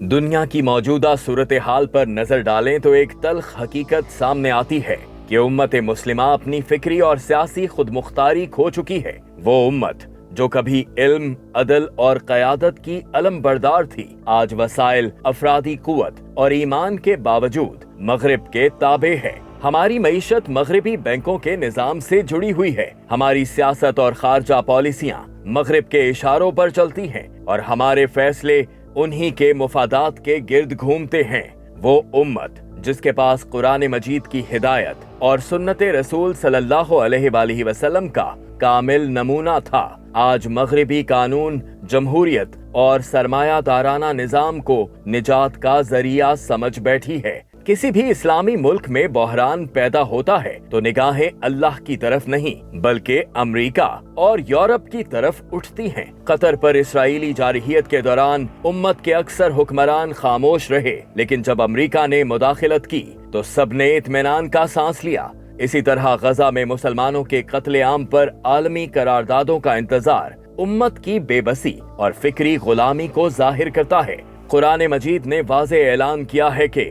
दुनिया की मौजूदा सूरत हाल पर नजर डालें तो एक तल्ख हकीकत सामने आती है कि उम्मत मुस्लिमा अपनी फिक्री और सियासी खुदमुख्तारी खो चुकी है। वो उम्मत जो कभी इल्म, अदल और क़यादत की अलम बरदार थी, आज वसाइल, अफरादी कुव्वत और ईमान के बावजूद मगरिब के ताबे है। हमारी मईशत मगरिबी बैंकों के निजाम से जुड़ी हुई है। हमारी सियासत और खारजा पॉलिसियां मगरिब के इशारों पर चलती हैं और हमारे फैसले उन्हीं के मुफादात के गिर्द घूमते हैं। वो उम्मत जिसके पास कुरान मजीद की हिदायत और सुन्नते रसूल सल्लल्लाहु अलैहि वसल्लम का कामिल नमूना था, आज मगरिबी कानून, जमहूरियत और सरमायादाराना निजाम को निजात का जरिया समझ बैठी है। किसी भी इस्लामी मुल्क में बहरान पैदा होता है तो निगाहें अल्लाह की तरफ नहीं बल्कि अमेरिका और यूरोप की तरफ उठती हैं। कतर पर इसराइली जारहियत के दौरान उम्मत के अक्सर हुक्मरान खामोश रहे, लेकिन जब अमेरिका ने मुदाखलत की तो सबने इत्मीनान का सांस लिया। इसी तरह गजा में मुसलमानों के कत्लेआम पर आलमी करारदादों का इंतजार उम्मत की बेबसी और फिक्री गुलामी को जाहिर करता है। कुरान मजीद ने वाज़े ऐलान किया है कि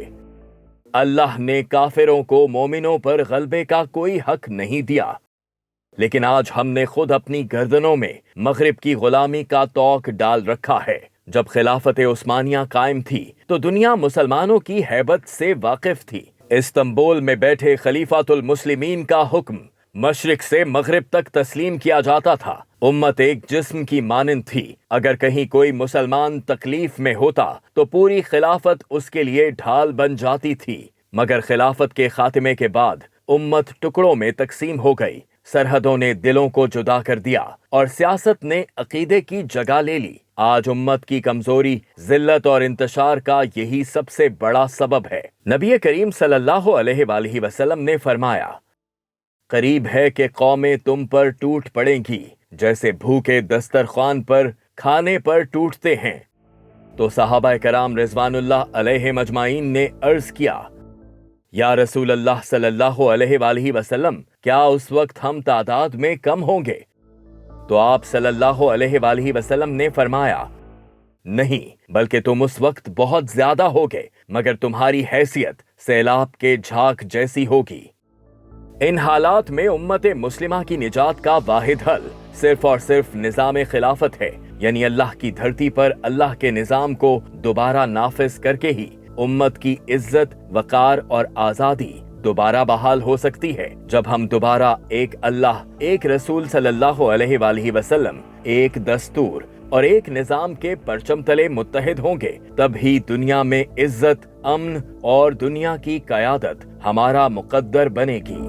अल्लाह ने काफिरों को मोमिनों पर गलबे का कोई हक नहीं दिया, लेकिन आज हमने खुद अपनी गर्दनों में मगरिब की गुलामी का तौक डाल रखा है। जब खिलाफत उस्मानिया कायम थी तो दुनिया मुसलमानों की हैबत से वाकिफ थी। इस्तांबुल में बैठे खलीफातुल मुस्लिमीन का हुक्म मशरिक से मगरिब तक तस्लीम किया जाता था। उम्मत एक जिस्म की मानंद थी। अगर कहीं कोई मुसलमान तकलीफ में होता तो पूरी खिलाफत उसके लिए ढाल बन जाती थी। मगर खिलाफत के खात्मे के बाद उम्मत टुकड़ों में तकसीम हो गई। सरहदों ने दिलों को जुदा कर दिया और सियासत ने अकीदे की जगह ले ली। आज उम्मत की कमजोरी, जिल्लत और इंतशार का यही सबसे बड़ा सबब है। नबी करीम सल्लल्लाहु अलैहि वसल्लम ने फरमाया, करीब है कि कौमें तुम पर टूट पड़ेंगी जैसे भूखे दस्तरख्वान पर खाने पर टूटते हैं। तो सहाबा कराम रिजवानुल्लाह अलैहिम अजमाइन ने अर्ज किया, या रसूल अल्लाह सल्लल्लाहु अलैहि वसल्लम, क्या उस वक्त हम तादाद में कम होंगे? तो आप सल्लल्लाहु अलैहि वसल्लम ने फरमाया, नहीं, बल्कि तुम उस वक्त बहुत ज्यादा होगे, मगर तुम्हारी हैसियत सैलाब के झाग जैसी होगी। इन हालात में उम्मत मुस्लिमा की निजात का वाहिद हल सिर्फ और सिर्फ निजाम खिलाफत है, यानी अल्लाह की धरती पर अल्लाह के निजाम को दोबारा नाफिज करके ही उम्मत की इज्जत, वकार और आजादी दोबारा बहाल हो सकती है। जब हम दोबारा एक अल्लाह, एक रसूल सल्लल्लाहु अलैहि वसल्लम, एक दस्तूर और एक निजाम के परचम तले मुत्तहिद होंगे, तब ही दुनिया में इज्जत, अमन और दुनिया की कयादत हमारा मुकद्दर बनेगी।